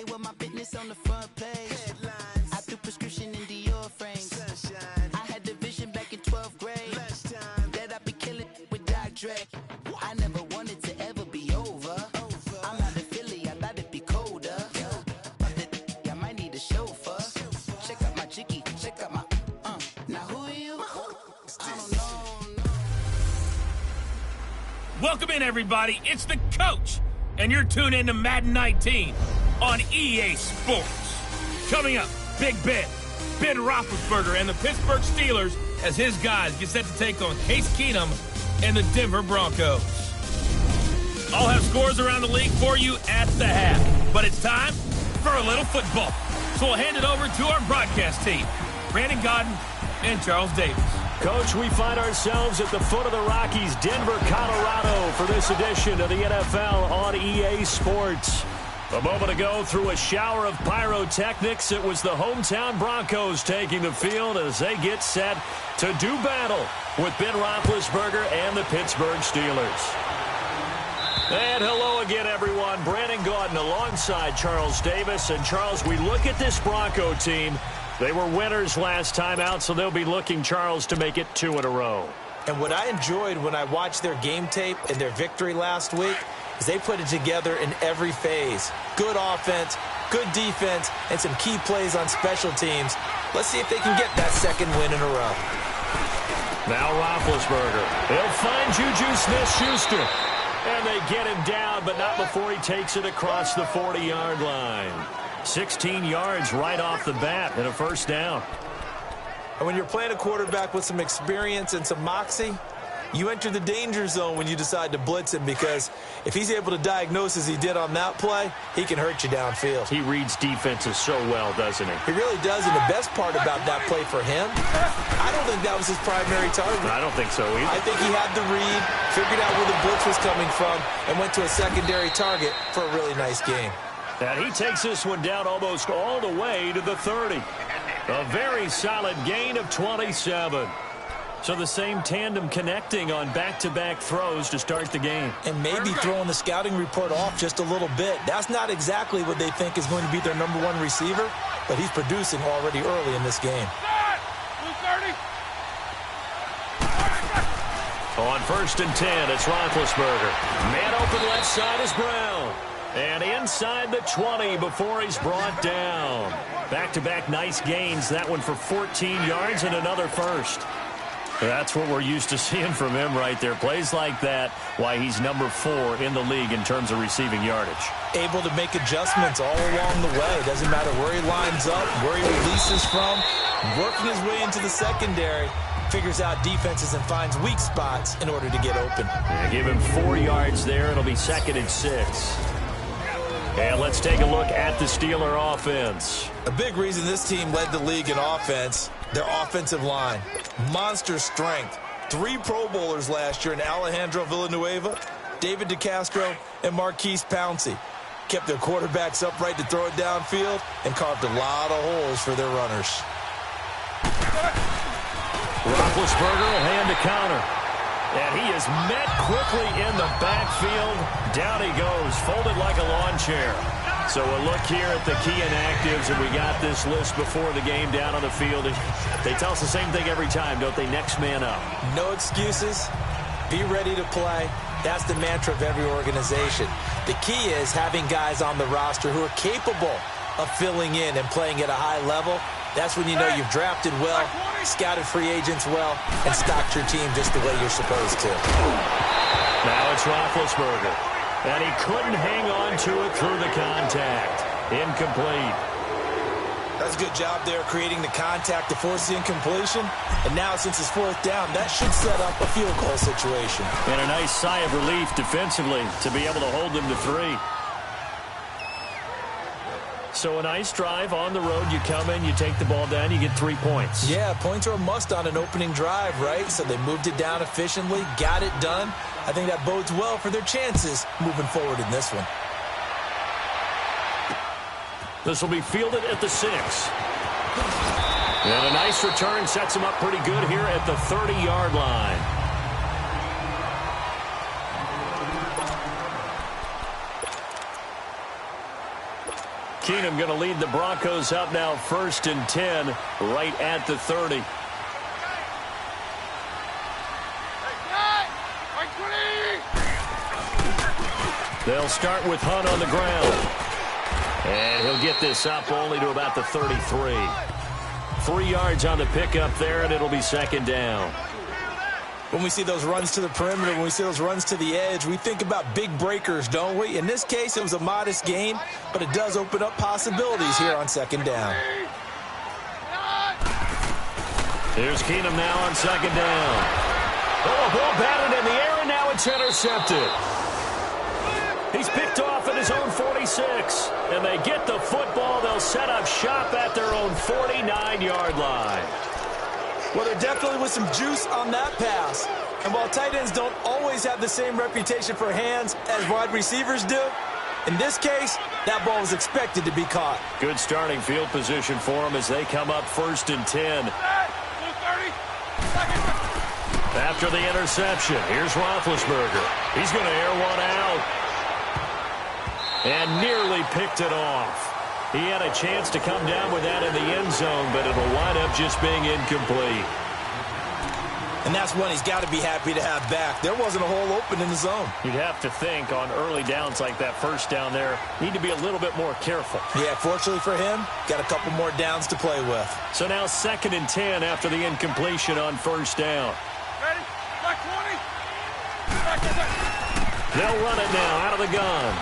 They want my business on the front page. Headlines. I threw prescription in Dior frames. Sunshine. I had the vision back in 12th grade. Lunchtime. That I'd be killing with Dr. Dre. I never wanted to ever be over. I'm out of Philly, I thought it'd be colder. I might need a chauffeur. Check out my jiggy, check out my Now who are you? I don't know. Welcome in, everybody. It's the coach, and you're tuned in to Madden 19 on EA Sports. Coming up, Big Ben Roethlisberger, and the Pittsburgh Steelers as his guys get set to take on Case Keenum and the Denver Broncos. I'll have scores around the league for you at the half, but it's time for a little football. So we'll hand it over to our broadcast team, Brandon Godden and Charles Davis. Coach, we find ourselves at the foot of the Rockies, Denver, Colorado, for this edition of the NFL on EA Sports. A moment ago, through a shower of pyrotechnics, it was the hometown Broncos taking the field as they get set to do battle with Ben Roethlisberger and the Pittsburgh Steelers. And hello again, everyone. Brandon Gaudin alongside Charles Davis. And, Charles, we look at this Bronco team. They were winners last time out, so they'll be looking, Charles, to make it 2 in a row. And what I enjoyed when I watched their game tape and their victory last week is they put it together in every phase. Good offense, good defense, and some key plays on special teams. Let's see if they can get that second win in a row. Now Roethlisberger. He'll find Juju Smith-Schuster. And they get him down, but not before he takes it across the 40-yard line. 16 yards right off the bat and a first down. And when you're playing a quarterback with some experience and some moxie, you enter the danger zone when you decide to blitz him, because if he's able to diagnose as he did on that play, he can hurt you downfield. He reads defenses so well, doesn't he? He really does, and the best part about that play for him, I don't think that was his primary target. I don't think so either. I think he had the read, figured out where the blitz was coming from, and went to a secondary target for a really nice game. And he takes this one down almost all the way to the 30. A very solid gain of 27. So the same tandem connecting on back-to-back throws to start the game. And maybe throwing the scouting report off just a little bit. That's not exactly what they think is going to be their number one receiver, but he's producing already early in this game. On 1st and 10, it's Roethlisberger. Man open left side is Brown. And inside the 20 before he's brought down. Back-to-back nice gains. That one for 14 yards and another first. That's what we're used to seeing from him right there. Plays like that, why he's number 4 in the league in terms of receiving yardage. Able to make adjustments all along the way. Doesn't matter where he lines up, where he releases from. Working his way into the secondary. Figures out defenses and finds weak spots in order to get open. Yeah, give him 4 yards there. It'll be 2nd and 6. And let's take a look at the Steeler offense. A big reason this team led the league in offense, their offensive line. Monster strength. 3 Pro Bowlers last year in Alejandro Villanueva, David DeCastro, and Marquise Pouncey. Kept their quarterbacks upright to throw it downfield and carved a lot of holes for their runners. Roethlisberger will hand to counter. And he is met quickly in the backfield. Down he goes, folded like a lawn chair. So a look here at the key inactives, and we got this list before the game down on the field. They tell us the same thing every time, don't they? Next man up. No excuses. Be ready to play. That's the mantra of every organization. The key is having guys on the roster who are capable of filling in and playing at a high level. That's when you know you've drafted well, scouted free agents well, and stocked your team just the way you're supposed to. Now it's Roethlisberger. And he couldn't hang on to it through the contact. Incomplete. That's a good job there creating the contact to force the incompletion. And now since it's 4th down, that should set up a field goal situation. And a nice sigh of relief defensively to be able to hold them to 3. So a nice drive on the road. You come in, you take the ball down, you get 3 points. Yeah, points are a must on an opening drive, right? So they moved it down efficiently, got it done. I think that bodes well for their chances moving forward in this one. This will be fielded at the 6. And a nice return sets him up pretty good here at the 30-yard line. Keenum going to lead the Broncos up now 1st and 10 right at the 30. They'll start with Hunt on the ground. And he'll get this up only to about the 33. 3 yards on the pickup there, and it'll be 2nd down. When we see those runs to the perimeter, when we see those runs to the edge, we think about big breakers, don't we? In this case, it was a modest gain, but it does open up possibilities here on 2nd down. Here's Keenum now on 2nd down. Oh, ball batted in the air, and now it's intercepted. He's picked off at his own 46, and they get the football. They'll set up shop at their own 49-yard line. Well, there definitely was some juice on that pass. And while tight ends don't always have the same reputation for hands as wide receivers do, in this case, that ball was expected to be caught. Good starting field position for them as they come up 1st and 10. After the interception, here's Roethlisberger. He's going to air one out. And nearly picked it off. He had a chance to come down with that in the end zone, but it'll wind up just being incomplete. And that's one he's got to be happy to have back. There wasn't a hole open in the zone. You'd have to think on early downs like that 1st down there, need to be a little bit more careful. Yeah, fortunately for him, got a couple more downs to play with. So now 2nd and 10 after the incompletion on 1st down. Ready? Back 20. They'll run it now out of the gun.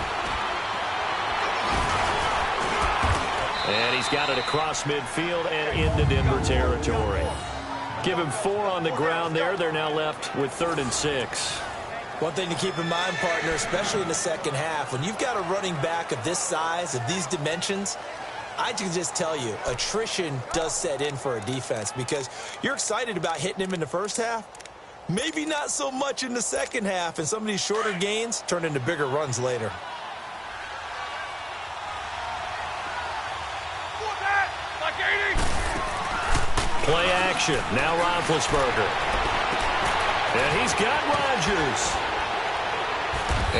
And he's got it across midfield and into Denver territory. Give him 4 on the ground there. They're now left with 3rd and 6. One thing to keep in mind, partner, especially in the second half, when you've got a running back of this size, of these dimensions, I can just tell you, attrition does set in for a defense because you're excited about hitting him in the first half. Maybe not so much in the second half, and some of these shorter gains turn into bigger runs later. Play action. Now Roethlisberger. And he's got Rodgers.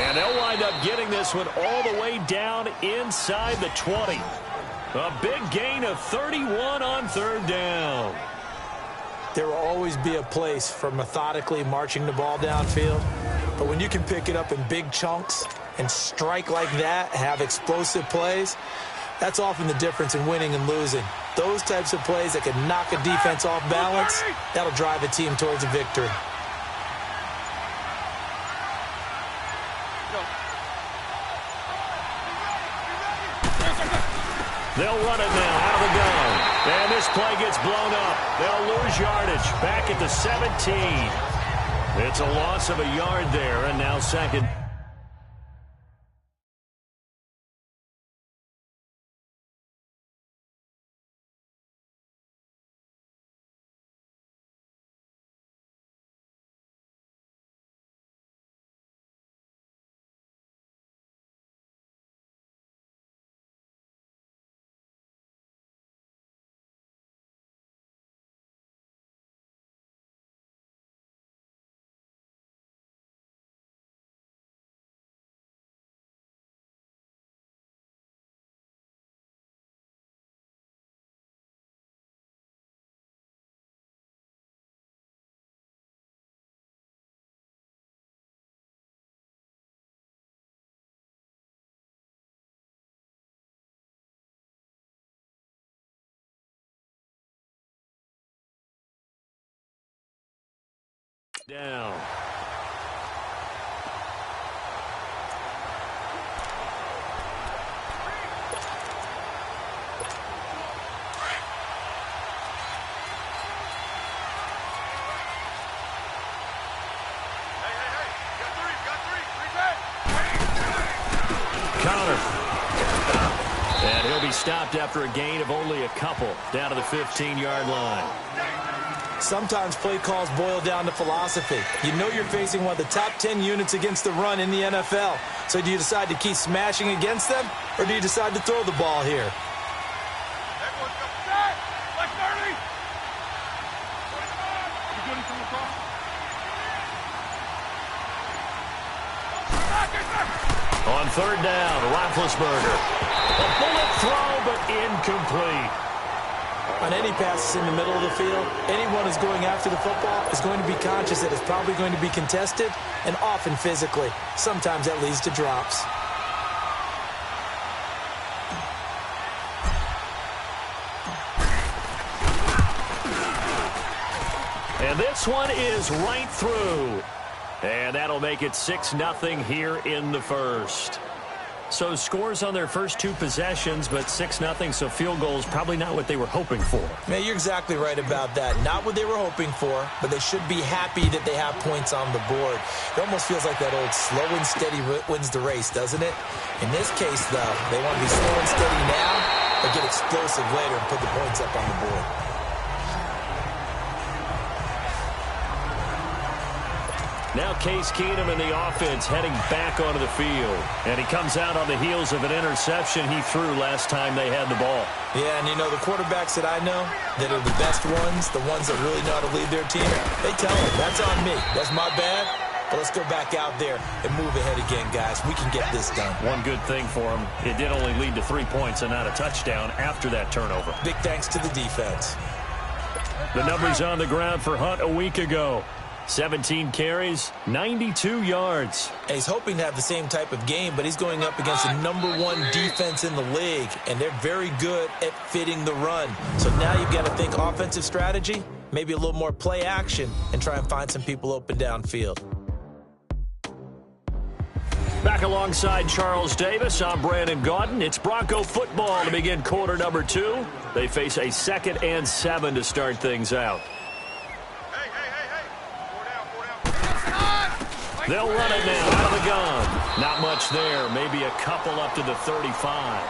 And they'll wind up getting this one all the way down inside the 20. A big gain of 31 on 3rd down. There will always be a place for methodically marching the ball downfield. But when you can pick it up in big chunks and strike like that, have explosive plays, that's often the difference in winning and losing. Those types of plays that can knock a defense off balance, that'll drive a team towards a victory. They'll run it now out of the gun. And this play gets blown up. They'll lose yardage back at the 17. It's a loss of a yard there, and now 2nd. Down. Counter. And he'll be stopped after a gain of only a couple down to the 15-yard line. Sometimes play calls boil down to philosophy. You know you're facing one of the top 10 units against the run in the NFL. So do you decide to keep smashing against them, or do you decide to throw the ball here? On 3rd down, Roethlisberger. A bullet throw On any passes in the middle of the field, anyone who's going after the football is going to be conscious that it's probably going to be contested, and often physically. Sometimes that leads to drops. And this one is right through. And that'll make it 6-0 here in the first. So scores on their first 2 possessions, but 6-0, so field goals probably not what they were hoping for. Man, you're exactly right about that. Not what they were hoping for, but they should be happy that they have points on the board. It almost feels like that old slow and steady wins the race, doesn't it? In this case, though, they want to be slow and steady now, but get explosive later and put the points up on the board. Now Case Keenum in the offense heading back onto the field. And he comes out on the heels of an interception he threw last time they had the ball. Yeah, and you know, the quarterbacks that I know that are the best ones, the ones that really know how to lead their team, they tell them, that's on me. That's my bad. But let's go back out there and move ahead again, guys. We can get this done. One good thing for him, it did only lead to 3 points and not a touchdown after that turnover. Big thanks to the defense. The numbers on the ground for Hunt a week ago. 17 carries, 92 yards. And he's hoping to have the same type of game, but he's going up against the #1 defense in the league, and they're very good at fitting the run. So now you've got to think offensive strategy, maybe a little more play action, and try and find some people open downfield. Back alongside Charles Davis, I'm Brandon Gaudin. It's Bronco football to begin quarter number 2. They face a 2nd and 7 to start things out. They'll run it now out of the gun. Not much there. Maybe a couple up to the 35.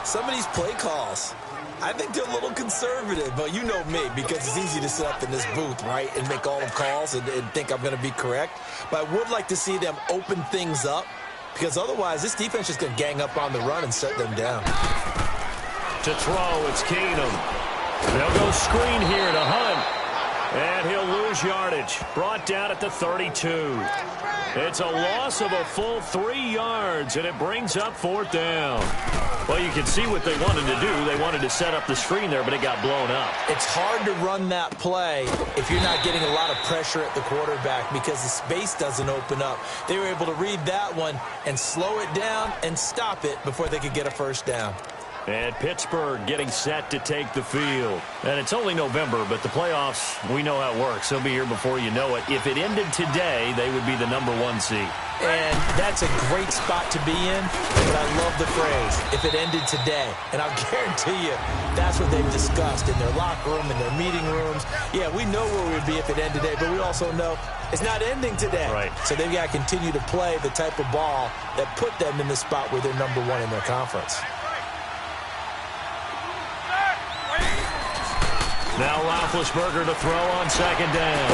Some of these play calls, I think they're a little conservative, but you know me, because it's easy to sit up in this booth, right, and make all the calls and think I'm going to be correct. But I would like to see them open things up, because otherwise this defense is going to gang up on the run and shut them down. To throw, it's Keenum. They'll go screen here to Hunt. And he'll lose yardage. Brought down at the 32. It's a loss of a full 3 yards, and it brings up 4th down. Well, you can see what they wanted to do. They wanted to set up the screen there, but it got blown up. It's hard to run that play if you're not getting a lot of pressure at the quarterback because the space doesn't open up. They were able to read that one and slow it down and stop it before they could get a first down. And Pittsburgh getting set to take the field. And it's only November, but the playoffs, we know how it works. They'll be here before you know it. If it ended today, they would be the #1 seed. And that's a great spot to be in, but I love the phrase, if it ended today. And I'll guarantee you, that's what they've discussed in their locker room, in their meeting rooms. Yeah, we know where we'd be if it ended today, but we also know it's not ending today. Right. So they've got to continue to play the type of ball that put them in the spot where they're #1 in their conference. Now Roethlisberger to throw on 2nd down.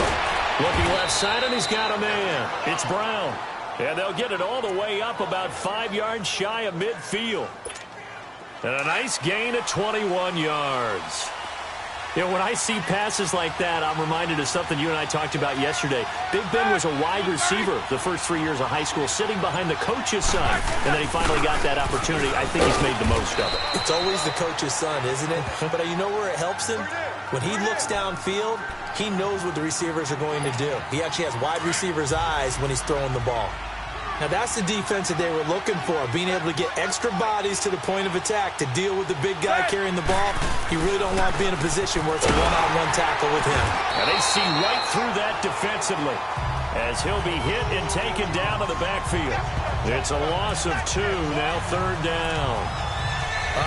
Looking left side, and he's got a man. It's Brown. And they'll get it all the way up about 5 yards shy of midfield. And a nice gain of 21 yards. You know, when I see passes like that, I'm reminded of something you and I talked about yesterday. Big Ben was a wide receiver the first 3 years of high school, sitting behind the coach's son. And then he finally got that opportunity. I think he's made the most of it. It's always the coach's son, isn't it? But you know where it helps him? When he looks downfield, he knows what the receivers are going to do. He actually has wide receivers' eyes when he's throwing the ball. Now, that's the defense that they were looking for, being able to get extra bodies to the point of attack to deal with the big guy carrying the ball. You really don't want to be in a position where it's a one-on-one tackle with him. And they see right through that defensively as he'll be hit and taken down to the backfield. It's a loss of 2, now 3rd down.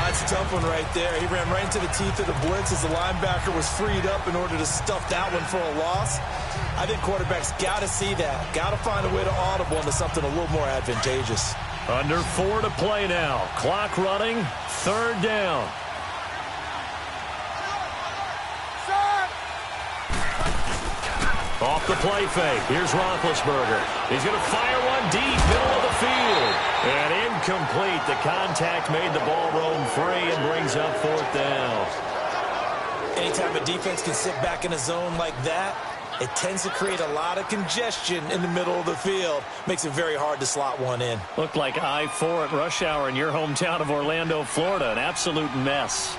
It's a tough one right there. He ran right into the teeth of the blitz as the linebacker was freed up in order to stuff that one for a loss. I think quarterbacks got to see that. Got to find a way to audible into something a little more advantageous. Under 4 to play now. Clock running, 3rd down. Off the play fake. Here's Roethlisberger. He's going to fire one deep, middle of the field. And incomplete. The contact made the ball roam free and brings up 4th down. Anytime a defense can sit back in a zone like that, it tends to create a lot of congestion in the middle of the field. Makes it very hard to slot one in. Looked like I-4 at rush hour in your hometown of Orlando, Florida. An absolute mess.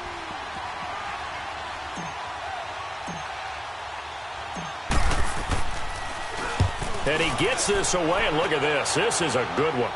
And he gets this away, and look at this. This is a good one.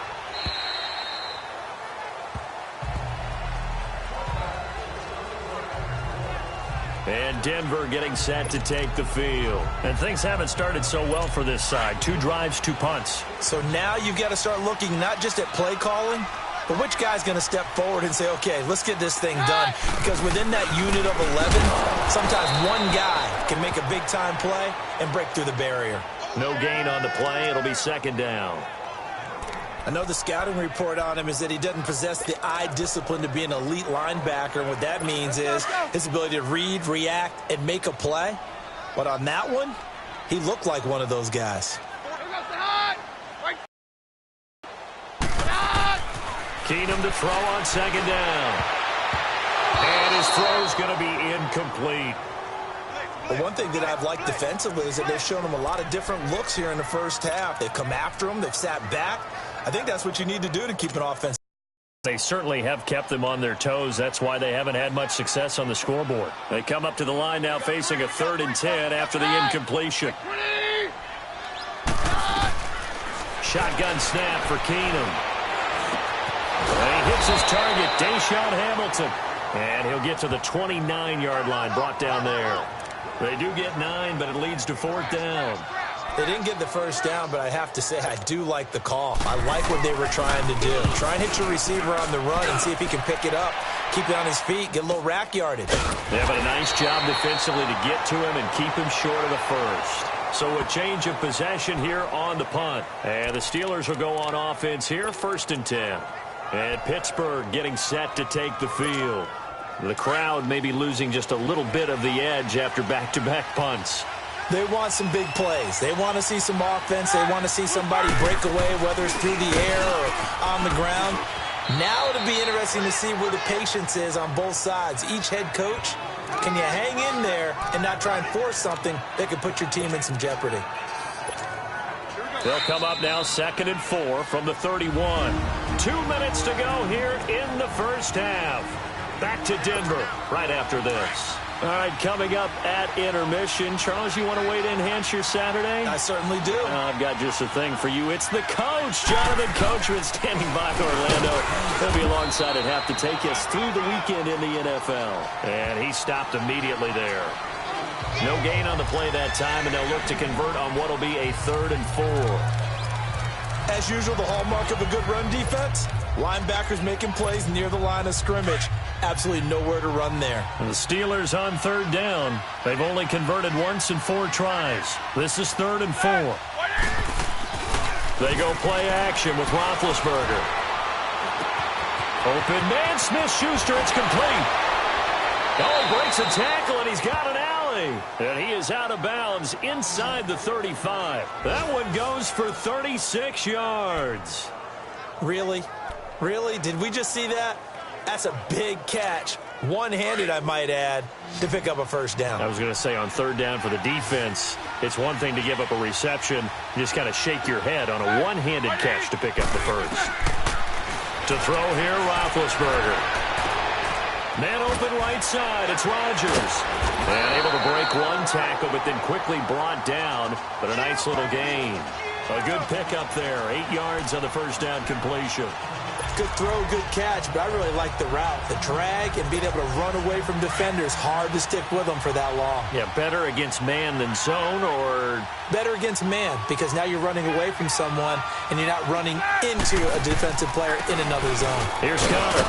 And Denver getting set to take the field. And things haven't started so well for this side. 2 drives, 2 punts. So now you've got to start looking not just at play calling, but which guy's going to step forward and say, okay, let's get this thing done. Because within that unit of 11, sometimes one guy can make a big-time play and break through the barrier. No gain on the play. It'll be 2nd down. I know the scouting report on him is that he doesn't possess the eye discipline to be an elite linebacker. And what that means is his ability to read, react, and make a play. But on that one, he looked like one of those guys. Keenum to throw on 2nd down. And his throw's going to be incomplete. But one thing that I've liked defensively is that they've shown him a lot of different looks here in the first half. They've come after him. They've sat back. I think that's what you need to do to keep an offense. They certainly have kept them on their toes. That's why they haven't had much success on the scoreboard. They come up to the line now facing a 3rd and 10 after the incompletion. Shotgun snap for Keenum. And he hits his target, Deshaun Hamilton. And he'll get to the 29-yard line, brought down there. They do get 9, but it leads to 4th down. They didn't get the first down, but I have to say I do like the call. I like what they were trying to do. Try and hit your receiver on the run and see if he can pick it up, keep it on his feet, get a little rack yardage. Yeah, but a nice job defensively to get to him and keep him short of the first. So a change of possession here on the punt. And the Steelers will go on offense here, 1st and 10. And Pittsburgh getting set to take the field. The crowd may be losing just a little bit of the edge after back-to-back punts. They want some big plays. They want to see some offense. They want to see somebody break away, whether it's through the air or on the ground. Now it'll be interesting to see where the patience is on both sides. Each head coach, can you hang in there and not try and force something that could put your team in some jeopardy? They'll come up now 2nd and 4 from the 31. 2 minutes to go here in the first half. Back to Denver right after this. All right, coming up at intermission. Charles, you want to wait to enhance your Saturday? I certainly do. I've got just a thing for you. It's the coach, Jonathan Coachman, standing by Orlando. He'll be alongside at half to take us through the weekend in the NFL. And he stopped immediately there. No gain on the play that time, and they'll look to convert on what will be a 3rd and 4. As usual, the hallmark of a good run defense, linebackers making plays near the line of scrimmage. Absolutely nowhere to run there. And the Steelers on 3rd down. They've only converted once in 4 tries. This is 3rd and 4. They go play action with Roethlisberger. Open man, Smith-Schuster, it's complete. Oh, breaks a tackle, and he's got an alley. And he is out of bounds inside the 35. That one goes for 36 yards. Really? Really? Did we just see that? That's a big catch. One-handed, I might add, to pick up a 1st down. I was going to say on 3rd down for the defense, it's one thing to give up a reception. You just kind of shake your head on a one-handed catch to pick up the 1st. To throw here, Roethlisberger. Man open right side, it's Rodgers. And able to break one tackle, but then quickly brought down. But a nice little gain. A good pickup there, 8 yards on the 1st down completion. Good throw, good catch, but I really like the route. The drag and being able to run away from defenders. Hard to stick with them for that long. Yeah, better against man than zone, or? Better against man, because now you're running away from someone and you're not running into a defensive player in another zone. Here's Connor.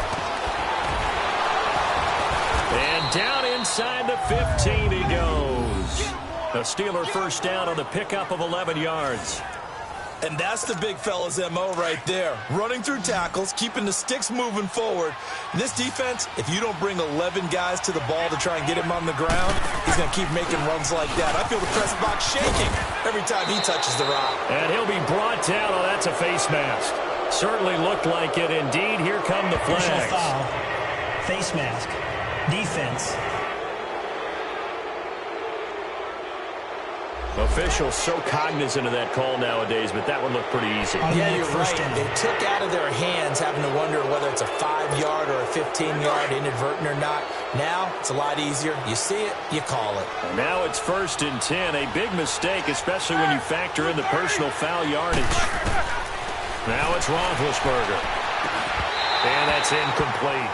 And down inside the 15 he goes. A Steeler 1st down on the pickup of 11 yards. And that's the big fella's MO right there. Running through tackles, keeping the sticks moving forward. This defense, if you don't bring 11 guys to the ball to try and get him on the ground, he's going to keep making runs like that. I feel the press box shaking every time he touches the rock. And he'll be brought down. Oh, that's a face mask. Certainly looked like it. Indeed, here come the flags. Personal foul, face mask, defense. Officials so cognizant of that call nowadays, but that one looked pretty easy. Yeah, you're right. They took out of their hands having to wonder whether it's a 5-yard or a 15-yard, inadvertent or not. Now, it's a lot easier. You see it, you call it. And now it's 1st and 10. A big mistake, especially when you factor in the personal foul yardage. Now it's Roethlisberger. And that's incomplete.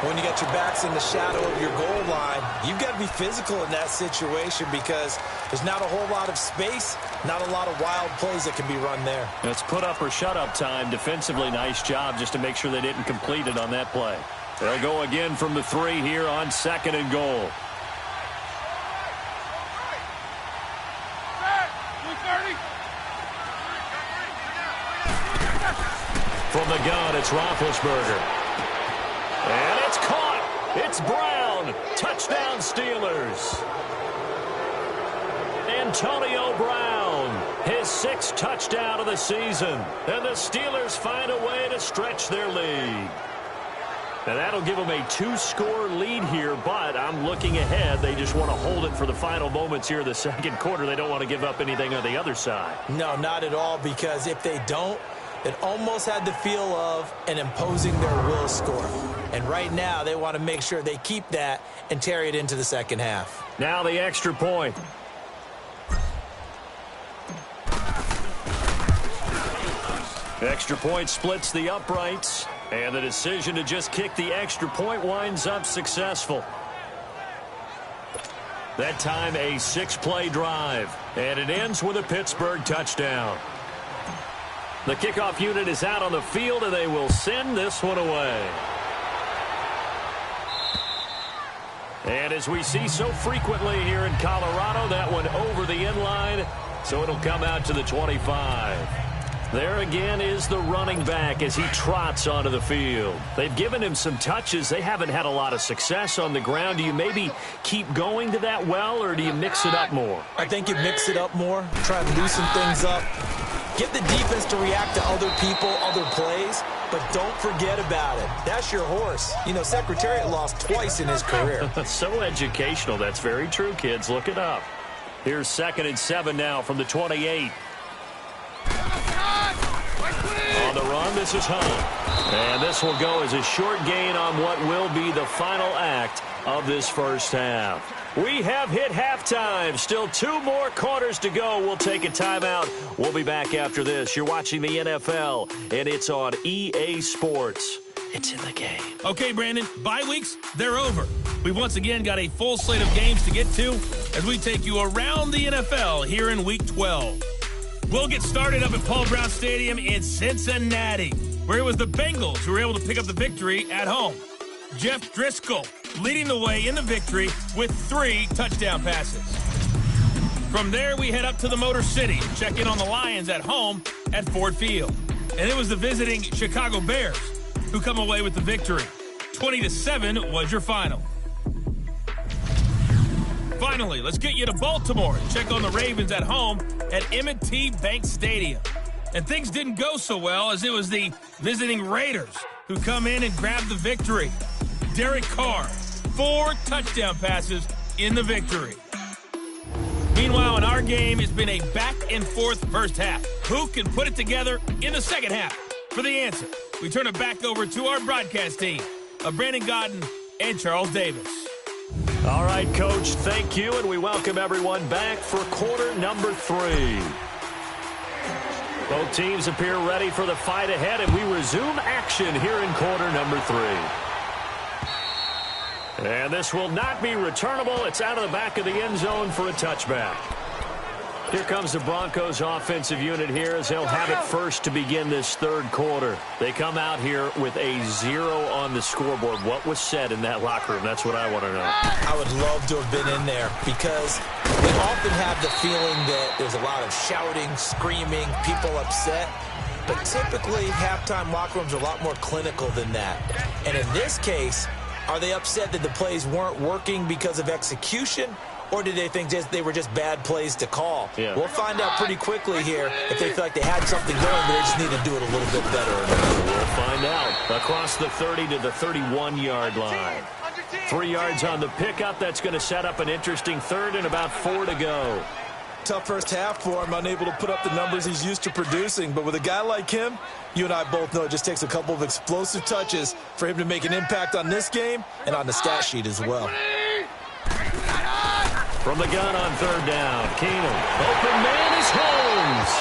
When you got your backs in the shadow of your goal line, you've got to be physical in that situation because there's not a whole lot of space, not a lot of wild plays that can be run there. It's put up or shut up time. Defensively, nice job just to make sure they didn't complete it on that play. They'll go again from the 3 here on 2nd and goal. From the gun, it's Roethlisberger. And it's caught. It's Brown. Touchdown, Steelers. Antonio Brown, his 6th touchdown of the season. And the Steelers find a way to stretch their lead. And that'll give them a 2-score lead here, but I'm looking ahead. They just want to hold it for the final moments here in the 2nd quarter. They don't want to give up anything on the other side. No, not at all, because if they don't, it almost had the feel of an imposing their will score. And right now, they want to make sure they keep that and carry it into the 2nd half. Now the extra point. Extra point splits the uprights. And the decision to just kick the extra point winds up successful. That time a 6-play drive. And it ends with a Pittsburgh touchdown. The kickoff unit is out on the field, and they will send this one away. And as we see so frequently here in Colorado, that one over the end line, so it'll come out to the 25. There again is the running back as he trots onto the field. They've given him some touches. They haven't had a lot of success on the ground. Do you maybe keep going to that well, or do you mix it up more? I think you mix it up more, try and loosen things up. Get the defense to react to other people, other plays, but don't forget about it. That's your horse. You know, Secretariat lost twice in his career. So educational. That's very true, kids. Look it up. Here's 2nd and 7 now from the 28. On the run, this is Hunt. And this will go as a short gain on what will be the final act of this 1st half. We have hit halftime. Still 2 more quarters to go. We'll take a timeout. We'll be back after this. You're watching the NFL, and it's on EA Sports. It's in the game. Okay, Brandon, bye weeks, they're over. We've once again got a full slate of games to get to as we take you around the NFL here in Week 12. We'll get started up at Paul Brown Stadium in Cincinnati, where it was the Bengals who were able to pick up the victory at home. Jeff Driscoll leading the way in the victory with 3 touchdown passes. From there, we head up to the Motor City to check in on the Lions at home at Ford Field. And it was the visiting Chicago Bears who come away with the victory. 20-7 was your final. Finally, let's get you to Baltimore and check on the Ravens at home at M&T Bank Stadium. And things didn't go so well as it was the visiting Raiders who come in and grab the victory. Derek Carr, 4 touchdown passes in the victory. Meanwhile, in our game, it's been a back-and-forth first half. Who can put it together in the 2nd half? For the answer, we turn it back over to our broadcast team of Brandon Godden and Charles Davis. All right, Coach, thank you, and we welcome everyone back for quarter number 3. Both teams appear ready for the fight ahead, and we resume action here in quarter number 3. And this will not be returnable. It's out of the back of the end zone for a touchback. Here comes the Broncos offensive unit here as they'll have it first to begin this 3rd quarter. They come out here with a 0 on the scoreboard. What was said in that locker room? That's what I want to know. I would love to have been in there because we often have the feeling that there's a lot of shouting, screaming, people upset. But typically, halftime locker rooms are a lot more clinical than that. And in this case, are they upset that the plays weren't working because of execution? Or did they think they were just bad plays to call? Yeah. We'll find out pretty quickly here if they feel like they had something going, but they just need to do it a little bit better. We'll find out. Across the 30 to the 31-yard line. 3 yards on the pickup. That's going to set up an interesting third and about 4 to go. Tough first half for him, unable to put up the numbers he's used to producing. But with a guy like him, you and I both know it just takes a couple of explosive touches for him to make an impact on this game and on the stat sheet as well. From the gun on third down, Keenum. Open man is Holmes.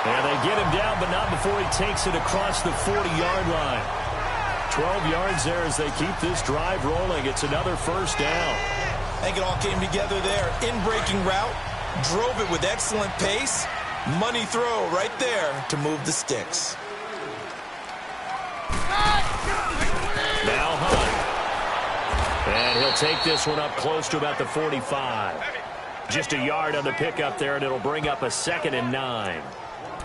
And they get him down, but not before he takes it across the 40-yard line. 12 yards there as they keep this drive rolling. It's another first down. I think it all came together there. In-breaking route, drove it with excellent pace. Money throw right there to move the sticks. Now Hunt. And he'll take this one up close to about the 45. Just a yard on the pickup there, and it'll bring up a 2nd and 9.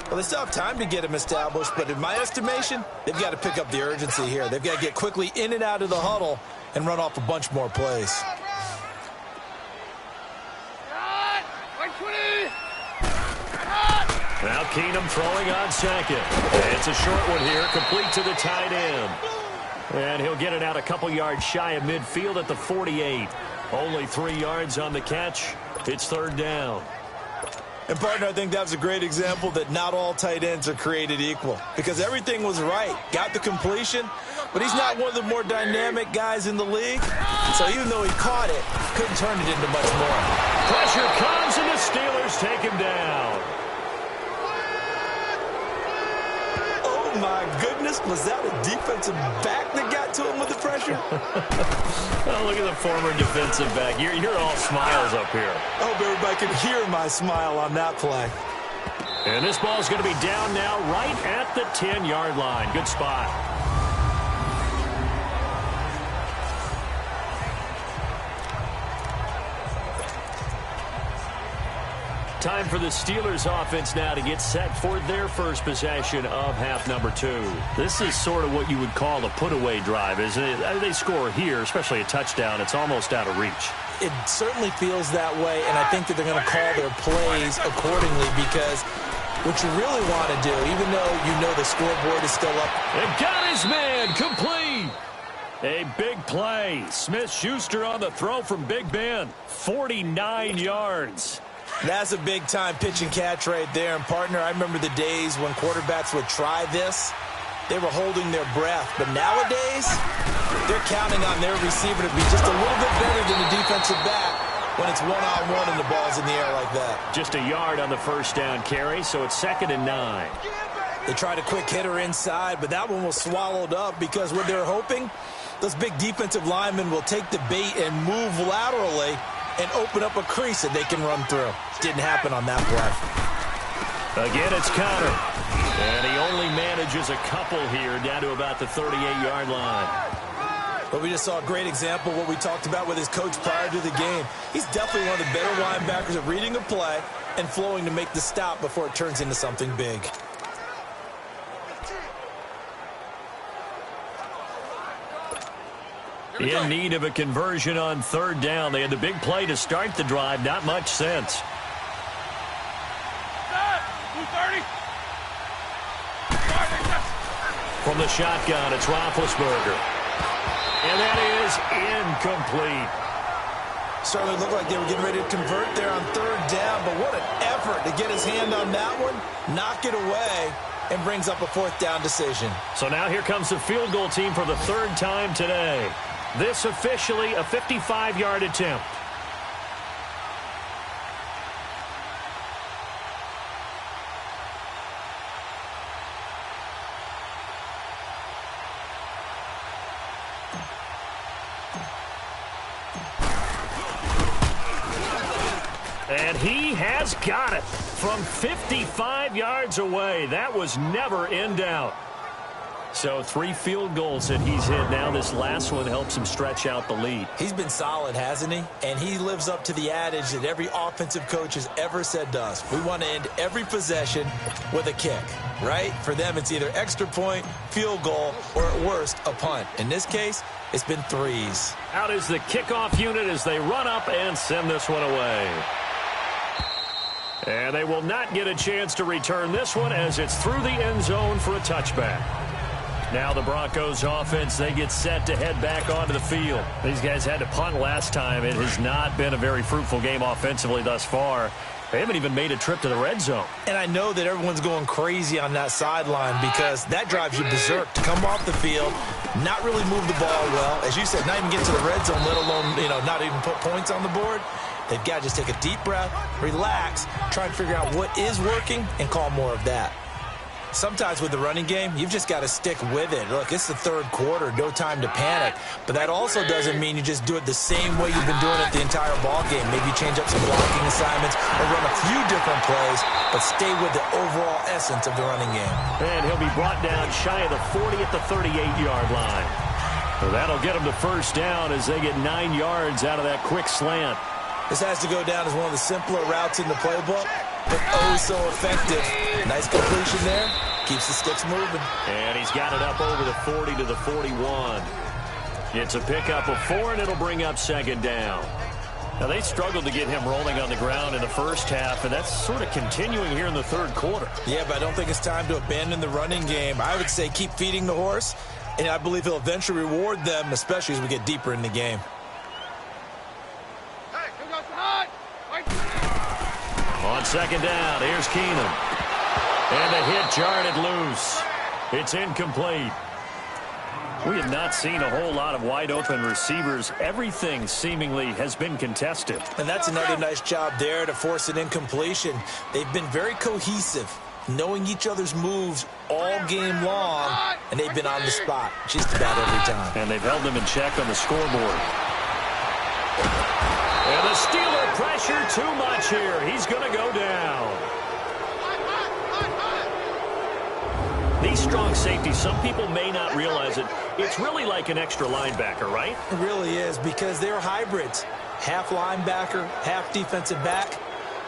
Well, they still have time to get him established, but in my estimation, they've got to pick up the urgency here. They've got to get quickly in and out of the huddle and run off a bunch more plays. Now Keenum throwing on second. It's a short one here, complete to the tight end. And he'll get it out a couple yards shy of midfield at the 48. Only 3 yards on the catch. It's third down. And, partner, I think that was a great example that not all tight ends are created equal, because everything was right. Got the completion, but he's not one of the more dynamic guys in the league. So even though he caught it, couldn't turn it into much more. Pressure comes, and the Steelers take him down. Oh, my goodness. Was that a defensive back that got to him with the pressure? Oh, look at the former defensive back. You're all smiles up here. I hope everybody can hear my smile on that play. And this ball's going to be down now right at the 10-yard line. Good spot. Time for the Steelers offense now to get set for their first possession of half number 2. This is sort of what you would call a put-away drive, isn't it? They score here, especially a touchdown. It's almost out of reach. It certainly feels that way, and I think that they're going to call their plays accordingly, because what you really want to do, even though you know the scoreboard is still up. And got his man complete. A big play. Smith-Schuster on the throw from Big Ben. 49 yards. That's a big-time pitch and catch right there. And, partner, I remember the days when quarterbacks would try this. They were holding their breath. But nowadays, they're counting on their receiver to be just a little bit better than the defensive back when it's one-on-one and the ball's in the air like that. Just a yard on the first down carry, so it's 2nd and 9. They tried a quick hitter inside, but that one was swallowed up because what they're hoping, those big defensive linemen will take the bait and move laterally and open up a crease that they can run through. Didn't happen on that play. Again, it's Conner. And he only manages a couple here down to about the 38-yard line. But we just saw a great example of what we talked about with his coach prior to the game. He's definitely one of the better linebackers at reading a play and flowing to make the stop before it turns into something big. In need of a conversion on third down. They had the big play to start the drive. Not much sense. From the shotgun, it's Roethlisberger. And that is incomplete. Certainly looked like they were getting ready to convert there on third down, but what an effort to get his hand on that one, knock it away, and brings up a 4th down decision. So now here comes the field goal team for the 3rd time today. This officially a 55-yard attempt. And he has got it from 55 yards away. That was never in doubt. So 3 field goals that he's hit now. This last one helps him stretch out the lead. He's been solid, hasn't he? And he lives up to the adage that every offensive coach has ever said to us. We want to end every possession with a kick, right? For them, it's either extra point, field goal, or at worst, a punt. In this case, it's been 3s. Out is the kickoff unit as they run up and send this one away. And they will not get a chance to return this one as it's through the end zone for a touchback. Now the Broncos offense, they get set to head back onto the field. These guys had to punt last time. It has not been a very fruitful game offensively thus far. They haven't even made a trip to the red zone. And I know that everyone's going crazy on that sideline because that drives you berserk to come off the field, not really move the ball well. As you said, not even get to the red zone, let alone, not even put points on the board. They've got to just take a deep breath, relax, try and figure out what is working and call more of that. Sometimes with the running game, you've just got to stick with it. Look, it's the third quarter, no time to panic. But that also doesn't mean you just do it the same way you've been doing it the entire ball game. Maybe change up some blocking assignments or run a few different plays, but stay with the overall essence of the running game. And he'll be brought down shy of the 40 at the 38-yard line. So that'll get him to first down as they get 9 yards out of that quick slant. This has to go down as one of the simpler routes in the playbook, but oh so effective. Nice completion there. Keeps the sticks moving. And he's got it up over the 40 to the 41. It's a pickup of 4, and it'll bring up second down. Now, they struggled to get him rolling on the ground in the first half, and that's sort of continuing here in the third quarter. Yeah, but I don't think it's time to abandon the running game. I would say keep feeding the horse, and I believe he'll eventually reward them, especially as we get deeper in the game. On second down, here's Keenum. And the hit jarred it loose. It's incomplete. We have not seen a whole lot of wide-open receivers. Everything seemingly has been contested. And that's another nice job there to force an incompletion. They've been very cohesive, knowing each other's moves all game long, and they've been on the spot just about every time. And they've held them in check on the scoreboard. And the Steeler pressure too much here. He's going to go down. These strong safeties, some people may not realize it. It's really like an extra linebacker, right? It really is, because they're hybrids. Half linebacker, half defensive back.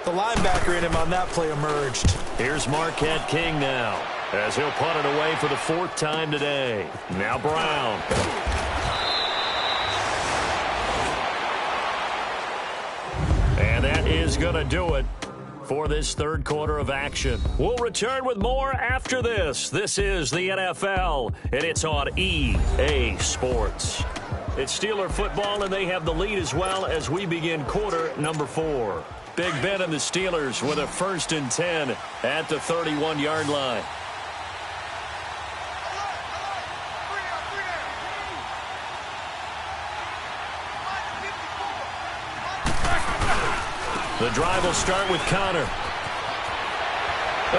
The linebacker in him on that play emerged. Here's Marquette King now, as he'll punt it away for the 4th time today. Now Brown. And that is going to do it for this third quarter of action. We'll return with more after this. This is the NFL, and it's on EA Sports. It's Steeler football, and they have the lead as well as we begin quarter number 4. Big Ben and the Steelers with a 1st and 10 at the 31-yard line. The drive will start with Connor.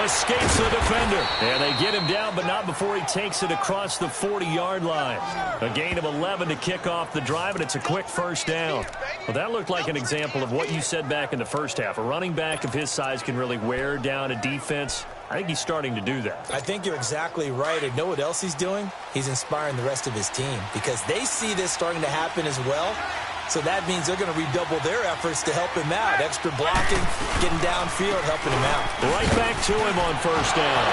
Escapes the defender. And they get him down, but not before he takes it across the 40-yard line. A gain of 11 to kick off the drive, and it's a quick first down. Well, that looked like an example of what you said back in the first half. A running back of his size can really wear down a defense. I think he's starting to do that. I think you're exactly right. And know what else he's doing? He's inspiring the rest of his team because they see this starting to happen as well. So that means they're going to redouble their efforts to help him out. Extra blocking, getting downfield, helping him out. Right back to him on first down.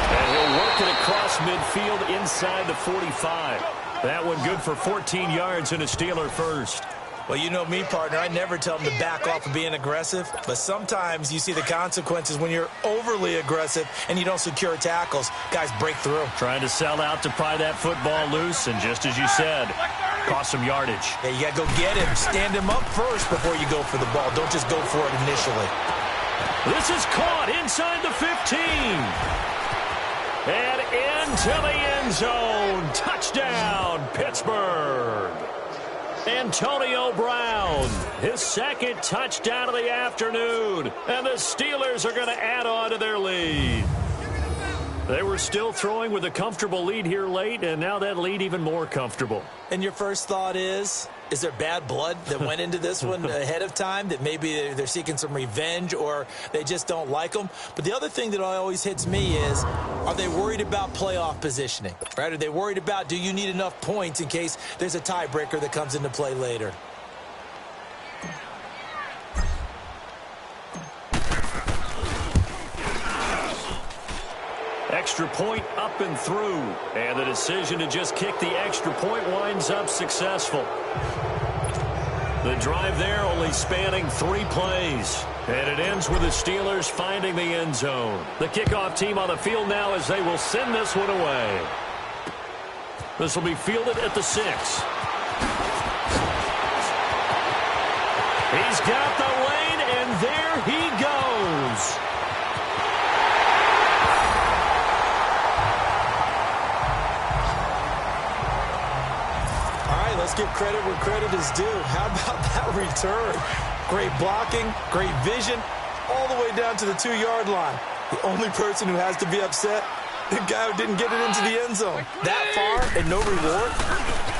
And he'll work it across midfield inside the 45. That one good for 14 yards and a Steeler first. Well, you know me, partner. I never tell them to back off of being aggressive. But sometimes you see the consequences when you're overly aggressive and you don't secure tackles. Guys break through. Trying to sell out to pry that football loose. And just as you said, cost some yardage. Yeah, you got to go get him. Stand him up first before you go for the ball. Don't just go for it initially. This is caught inside the 15. And into the end zone. Touchdown, Pittsburgh. Antonio Brown, his 2nd touchdown of the afternoon. And the Steelers are going to add on to their lead. They were still throwing with a comfortable lead here late, and now that lead even more comfortable. And your first thought is there bad blood that went into this one ahead of time, that maybe they're seeking some revenge or they just don't like them? But the other thing that always hits me is, are they worried about playoff positioning? Right? Are they worried about, do you need enough points in case there's a tiebreaker that comes into play later? Extra point up and through. And the decision to just kick the extra point winds up successful. The drive there only spanning 3 plays. And it ends with the Steelers finding the end zone. The kickoff team on the field now as they will send this one away. This will be fielded at the 6. He's got the lane, and there he goes. All right, let's give credit where credit is due. How about that return? Great blocking, great vision, all the way down to the 2-yard line. The only person who has to be upset, the guy who didn't get it into the end zone. That far and no reward?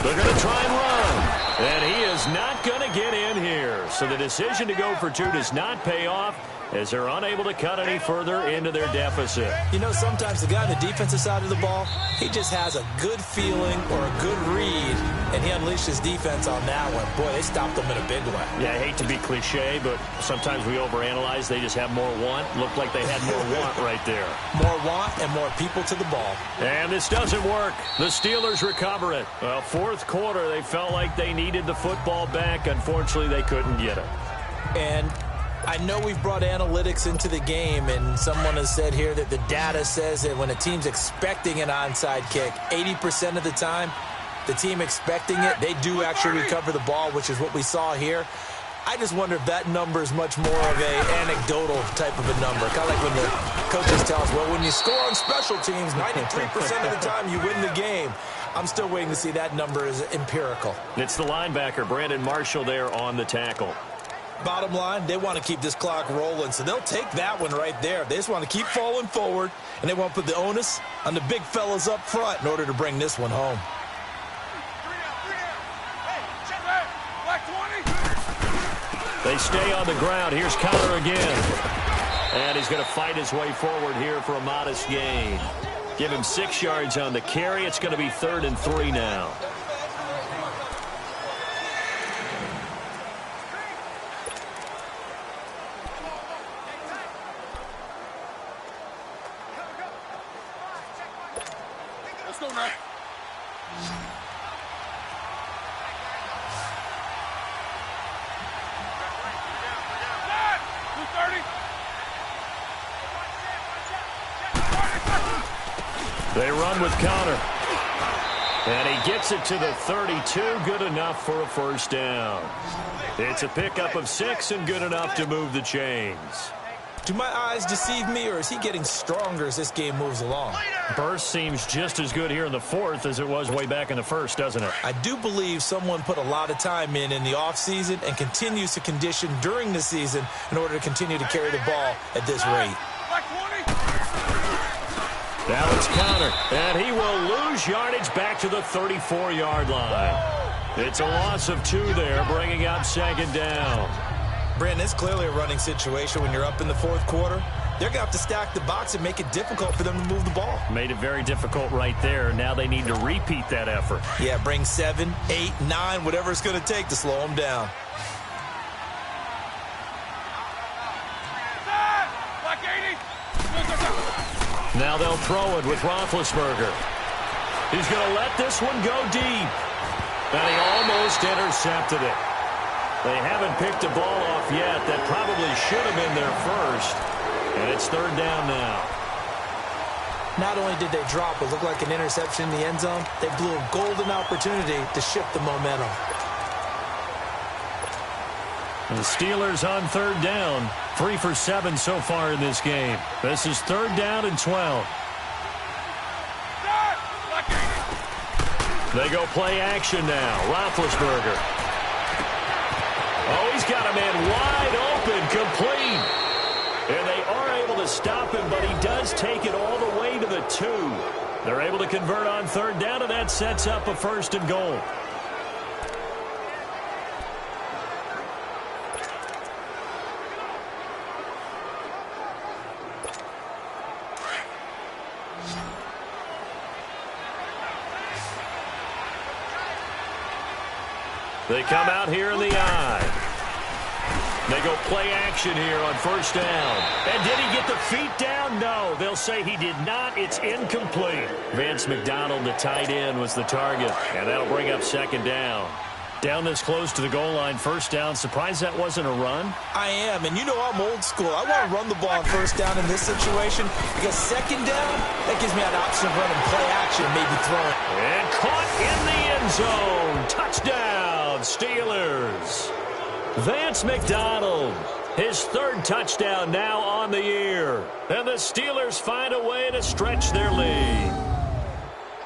They're going to try and run. And he is not going to get in here. So the decision to go for 2 does not pay off as they're unable to cut any further into their deficit. You know, sometimes the guy on the defensive side of the ball, he just has a good feeling or a good read, and he unleashed his defense on that one. Boy, they stopped him in a big way. Yeah, I hate to be cliche, but sometimes we overanalyze. They just have more want. Looked like they had more want right there. More want and more people to the ball. And this doesn't work. The Steelers recover it. Well, fourth quarter, they felt like they needed the football back. Unfortunately, they couldn't get it. And I know we've brought analytics into the game, and someone has said here that the data says that when a team's expecting an onside kick, 80% of the time, the team expecting it, they do actually recover the ball, which is what we saw here. I just wonder if that number is much more of an anecdotal type of a number. Kind of like when the coaches tell us, well, when you score on special teams, 93% of the time you win the game. I'm still waiting to see that number is empirical. It's the linebacker, Brandon Marshall, there on the tackle. Bottom line, they want to keep this clock rolling, so they'll take that one right there. They just want to keep falling forward, and they want to put the onus on the big fellas up front in order to bring this one home. They stay on the ground. Here's Connor again. And he's going to fight his way forward here for a modest gain. Give him 6 yards on the carry. It's going to be 3rd and 3 now. They run with Connor. And he gets it to the 32. Good enough for a first down. It's a pickup of 6 and good enough to move the chains. Do my eyes deceive me, or is he getting stronger as this game moves along? Burst seems just as good here in the fourth as it was way back in the first, doesn't it? I do believe someone put a lot of time in the offseason and continues to condition during the season in order to continue to carry the ball at this rate. Now it's Connor, and he will lose yardage back to the 34-yard line. It's a loss of 2 there, bringing up 2nd down. Brandon, it's clearly a running situation when you're up in the fourth quarter. They're going to have to stack the box and make it difficult for them to move the ball. Made it very difficult right there. Now they need to repeat that effort. Yeah, bring 7, 8, 9, whatever it's going to take to slow them down. Now they'll throw it with Roethlisberger. He's going to let this one go deep. And he almost intercepted it. They haven't picked a ball off yet. That probably should have been their first. And it's 3rd down now. Not only did they drop what looked like an interception in the end zone, they blew a golden opportunity to shift the momentum. The Steelers on 3rd down. 3 for 7 so far in this game. This is 3rd down and 12. They go play action now. Roethlisberger. Oh, he's got a man wide open, complete. And they are able to stop him, but he does take it all the way to the 2. They're able to convert on 3rd down, and that sets up a 1st and goal. They come out here in the eye. They go play action here on 1st down. And did he get the feet down? No. They'll say he did not. It's incomplete. Vance McDonald, the tight end, was the target. And that'll bring up 2nd down. Down this close to the goal line, first down. Surprised that wasn't a run? I am, and you know I'm old school. I want to run the ball on first down in this situation because second down, that gives me an option of running play action, maybe throwing. And caught in the end zone. Touchdown, Steelers. Vance McDonald, his third touchdown now on the year. And the Steelers find a way to stretch their lead.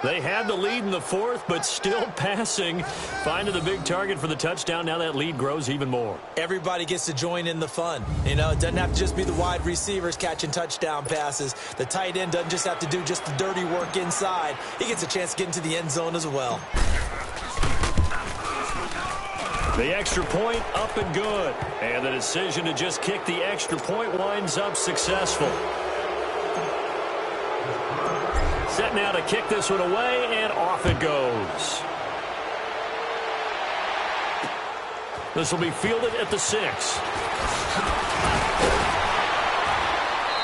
They had the lead in the fourth, but still passing. Finding the big target for the touchdown. Now that lead grows even more. Everybody gets to join in the fun. You know, it doesn't have to just be the wide receivers catching touchdown passes. The tight end doesn't just have to do just the dirty work inside. He gets a chance to get into the end zone as well. The extra point up and good. And the decision to just kick the extra point winds up successful. Set now to kick this one away, and off it goes. This will be fielded at the 6.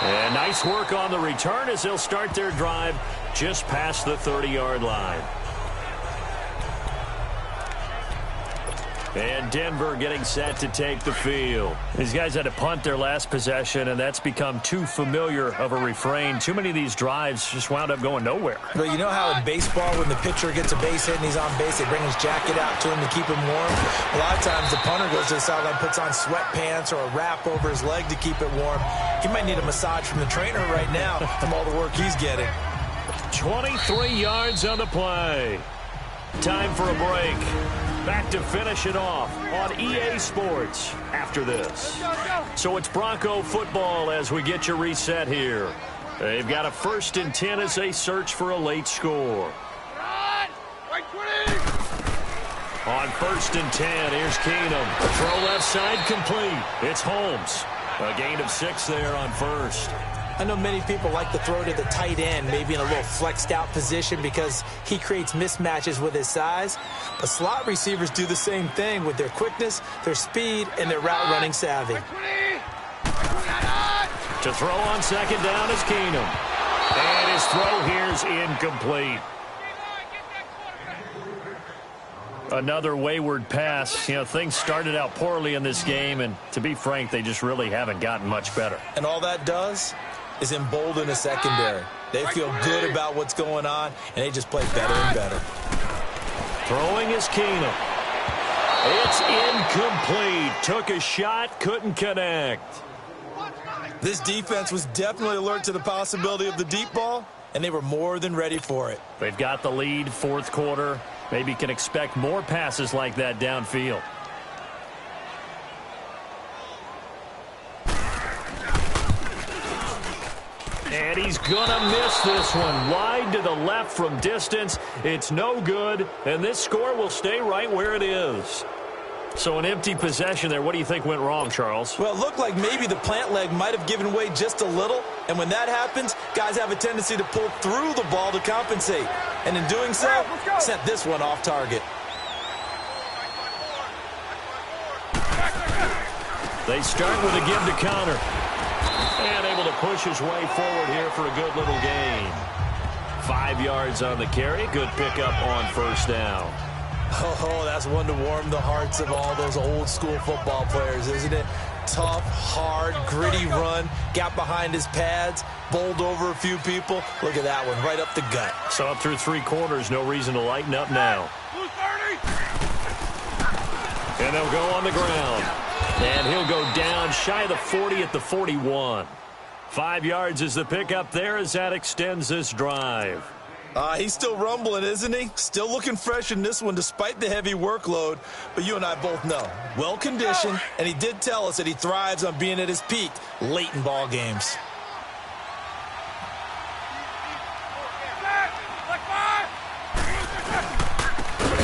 And nice work on the return as they'll start their drive just past the 30-yard line. And Denver getting set to take the field. These guys had to punt their last possession, and that's become too familiar of a refrain. Too many of these drives just wound up going nowhere. But you know how in baseball, when the pitcher gets a base hit and he's on base, they bring his jacket out to him to keep him warm? A lot of times the punter goes to the sideline, puts on sweatpants or a wrap over his leg to keep it warm. He might need a massage from the trainer right now from all the work he's getting. 23 yards on the play. Time for a break. Back to finish it off on EA Sports after this. So it's Bronco football as we get you reset here. They've got a 1st and 10 as they search for a late score. On 1st and 10, here's Keenum. Throw left side complete. It's Holmes. A gain of 6 there on 1st. I know many people like to throw to the tight end, maybe in a little flexed out position because he creates mismatches with his size. But slot receivers do the same thing with their quickness, their speed, and their route running savvy. To throw on 2nd down is Keenum. And his throw here's incomplete. Another wayward pass. You know, things started out poorly in this game, and to be frank, they just really haven't gotten much better. And all that does is embolden the secondary. They feel good about what's going on, and they just play better and better. Throwing is Keenum. It's incomplete. Took a shot, couldn't connect. This defense was definitely alert to the possibility of the deep ball, and they were more than ready for it. They've got the lead, 4th quarter. Maybe can expect more passes like that downfield. And he's gonna miss this one. Wide to the left from distance. It's no good, and this score will stay right where it is. So an empty possession there. What do you think went wrong, Charles? Well, it looked like maybe the plant leg might have given way just a little, and when that happens, guys have a tendency to pull through the ball to compensate. And in doing so, sent this one off target. They start with a give to Connor. And able to push his way forward here for a good little gain. 5 yards on the carry. Good pickup on 1st down. Oh, that's one to warm the hearts of all those old school football players, isn't it? Tough, hard, gritty run. Got behind his pads, bowled over a few people. Look at that one, right up the gut. So up through 3 quarters, no reason to lighten up now. And they'll go on the ground. And he'll go down shy of the 40 at the 41. 5 yards is the pickup there as that extends this drive. He's still rumbling, isn't he? Still looking fresh in this one despite the heavy workload. But you and I both know, well-conditioned, and he did tell us that he thrives on being at his peak late in ball games.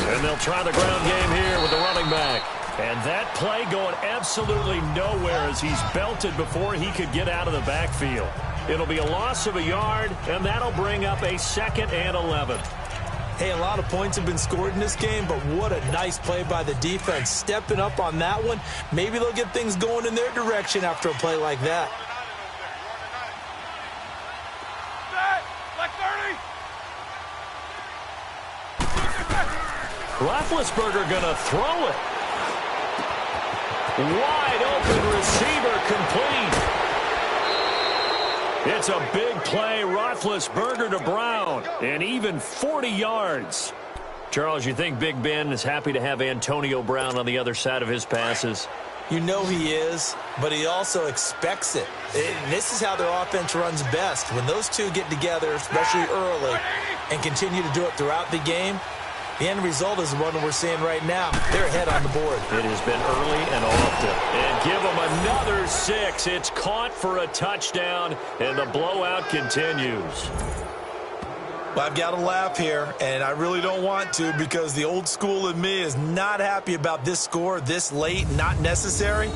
And they'll try the ground game here with the running back. And that play going absolutely nowhere as he's belted before he could get out of the backfield. It'll be a loss of a yard, and that'll bring up a 2nd and 11. Hey, a lot of points have been scored in this game, but what a nice play by the defense. Stepping up on that one, maybe they'll get things going in their direction after a play like that. Roethlisberger going to throw it. Wide open receiver complete. It's a big play. Roethlisberger to Brown. And even 40 yards. Charles, you think Big Ben is happy to have Antonio Brown on the other side of his passes? You know he is, but he also expects it. This is how their offense runs best. When those two get together, especially early, and continue to do it throughout the game, the end result is the one we're seeing right now. They're ahead on the board. It has been early and often. And give them another 6. It's caught for a touchdown, and the blowout continues. Well, I've got to laugh here, and I really don't want to because the old school in me is not happy about this score this late, not necessary.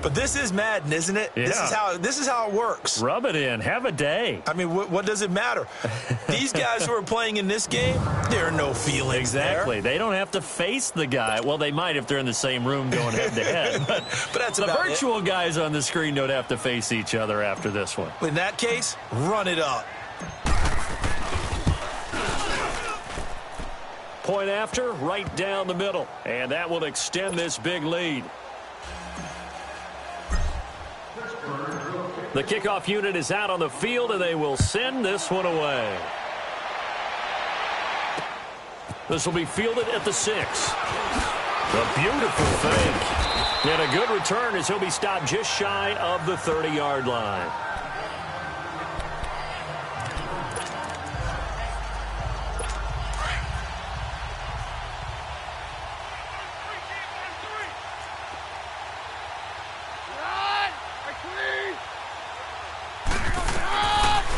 But this is Madden, isn't it? Yeah. This is how it works. Rub it in. Have a day. I mean, what does it matter? These guys who are playing in this game, there are no feelings Exactly. there. They don't have to face the guy. Well, they might if they're in the same room going head-to-head. But that's the about virtual guys on the screen don't have to face each other after this one. In that case, run it up. Point after, right down the middle. And that will extend this big lead. The kickoff unit is out on the field, and they will send this one away. This will be fielded at the 6. A beautiful fake. And a good return as he'll be stopped just shy of the 30-yard line.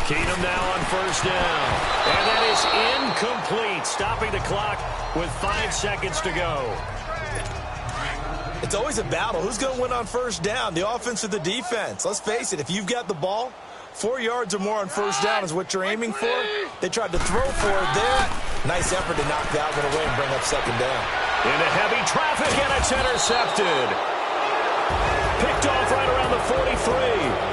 Keenum now on first down. And that is incomplete, stopping the clock with 5 seconds to go. It's always a battle. Who's going to win on first down, the offense or the defense? Let's face it, if you've got the ball, 4 yards or more on first down is what you're aiming for. They tried to throw for it there. Nice effort to knock that one away and bring up second down. Into heavy traffic, and it's intercepted. Picked off right around the 43.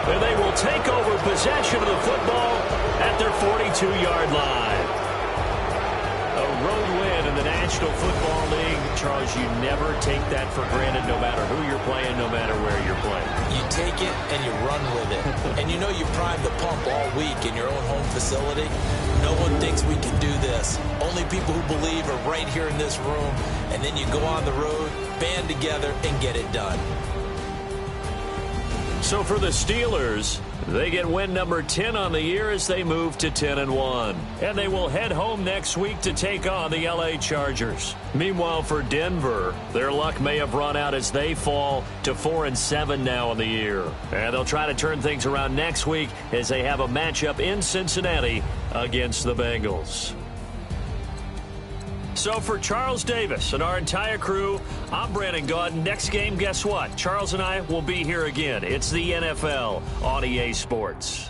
And they will take over possession of the football at their 42-yard line. A road win in the National Football League. Charles, you never take that for granted no matter who you're playing, no matter where you're playing. You take it and you run with it. And you know you primed the pump all week in your own home facility. No one thinks we can do this. Only people who believe are right here in this room. And then you go on the road, band together, and get it done. So for the Steelers, they get win number 10 on the year as they move to 10-1. And they will head home next week to take on the LA Chargers. Meanwhile, for Denver, their luck may have run out as they fall to 4-7 now on the year. And they'll try to turn things around next week as they have a matchup in Cincinnati against the Bengals. So for Charles Davis and our entire crew, I'm Brandon Gaudin. Next game, guess what? Charles and I will be here again. It's the NFL on EA Sports.